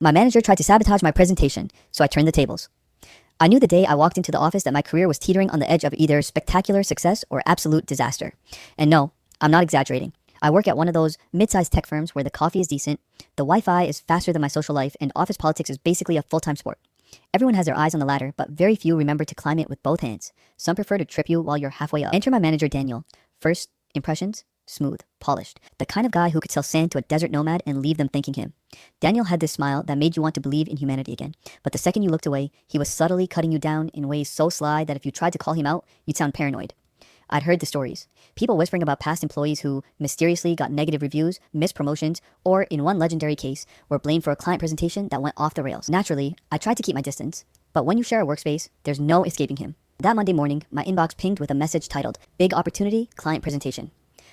My manager tried to sabotage my presentation, so I turned the tables. I knew the day I walked into the office that my career was teetering on the edge of either spectacular success or absolute disaster. And no, I'm not exaggerating. I work at one of those mid-sized tech firms where the coffee is decent, the Wi-Fi is faster than my social life, and office politics is basically a full-time sport. Everyone has their eyes on the ladder, but very few remember to climb it with both hands. Some prefer to trip you while you're halfway up. Enter my manager, Daniel. First impressions? Smooth, polished. The kind of guy who could sell sand to a desert nomad and leave them thanking him. Daniel had this smile that made you want to believe in humanity again. But the second you looked away, he was subtly cutting you down in ways so sly that if you tried to call him out, you'd sound paranoid. I'd heard the stories. People whispering about past employees who mysteriously got negative reviews, missed promotions, or in one legendary case, were blamed for a client presentation that went off the rails. Naturally, I tried to keep my distance. But when you share a workspace, there's no escaping him. That Monday morning, my inbox pinged with a message titled, "Big Opportunity, Client Presentation."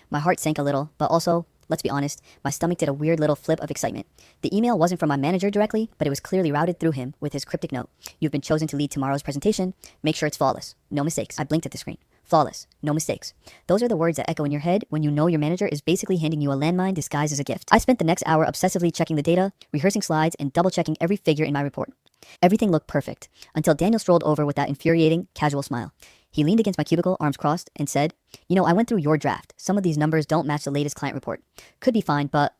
My heart sank a little, but also, let's be honest, my stomach did a weird little flip of excitement. The email wasn't from my manager directly, but it was clearly routed through him with his cryptic note. "You've been chosen to lead tomorrow's presentation. Make sure it's flawless. No mistakes." I blinked at the screen. Flawless. No mistakes. Those are the words that echo in your head when you know your manager is basically handing you a landmine disguised as a gift. I spent the next hour obsessively checking the data, rehearsing slides, and double-checking every figure in my report. Everything looked perfect, until Daniel strolled over with that infuriating, casual smile. He leaned against my cubicle, arms crossed, and said, I went through your draft. Some of these numbers don't match the latest client report. Could be fine, but,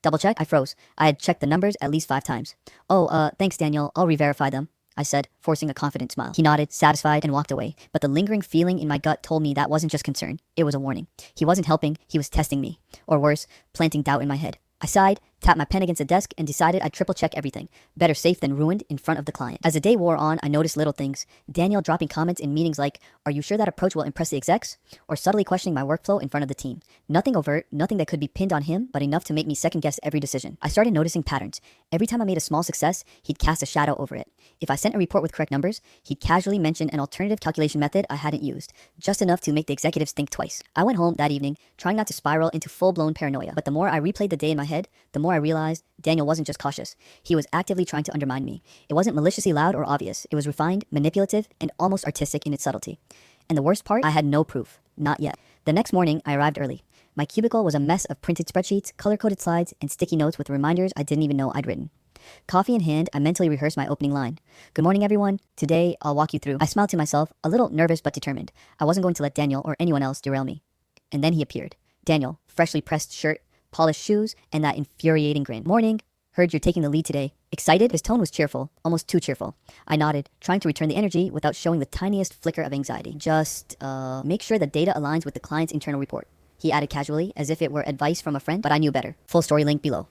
double check." I froze. I had checked the numbers at least 5 times. Thanks, Daniel. I'll re-verify them," I said, forcing a confident smile. He nodded, satisfied, and walked away. But the lingering feeling in my gut told me that wasn't just concern. It was a warning. He wasn't helping, he was testing me. Or worse, planting doubt in my head. I sighed, tapped my pen against the desk, and decided I'd triple check everything. Better safe than ruined in front of the client. As the day wore on, I noticed little things. Daniel dropping comments in meetings like, "Are you sure that approach will impress the execs?" Or subtly questioning my workflow in front of the team. Nothing overt, nothing that could be pinned on him, but enough to make me second guess every decision. I started noticing patterns. Every time I made a small success, he'd cast a shadow over it. If I sent a report with correct numbers, he'd casually mention an alternative calculation method I hadn't used, just enough to make the executives think twice. I went home that evening, trying not to spiral into full-blown paranoia. But the more I replayed the day in my head, the more I realized Daniel wasn't just cautious. He was actively trying to undermine me. It wasn't maliciously loud or obvious. It was refined, manipulative, and almost artistic in its subtlety. And the worst part, I had no proof. Not yet. The next morning, I arrived early. My cubicle was a mess of printed spreadsheets, color-coded slides, and sticky notes with reminders I didn't even know I'd written. Coffee in hand, I mentally rehearsed my opening line. "Good morning, everyone. Today, I'll walk you through." I smiled to myself, a little nervous but determined. I wasn't going to let Daniel or anyone else derail me. And then he appeared. Daniel, freshly pressed shirt, polished shoes, and that infuriating grin. "Morning. Heard you're taking the lead today. Excited?" His tone was cheerful, almost too cheerful. I nodded, trying to return the energy without showing the tiniest flicker of anxiety. "Just, make sure the data aligns with the client's internal report," he added casually, as if it were advice from a friend, but I knew better. Full story link below.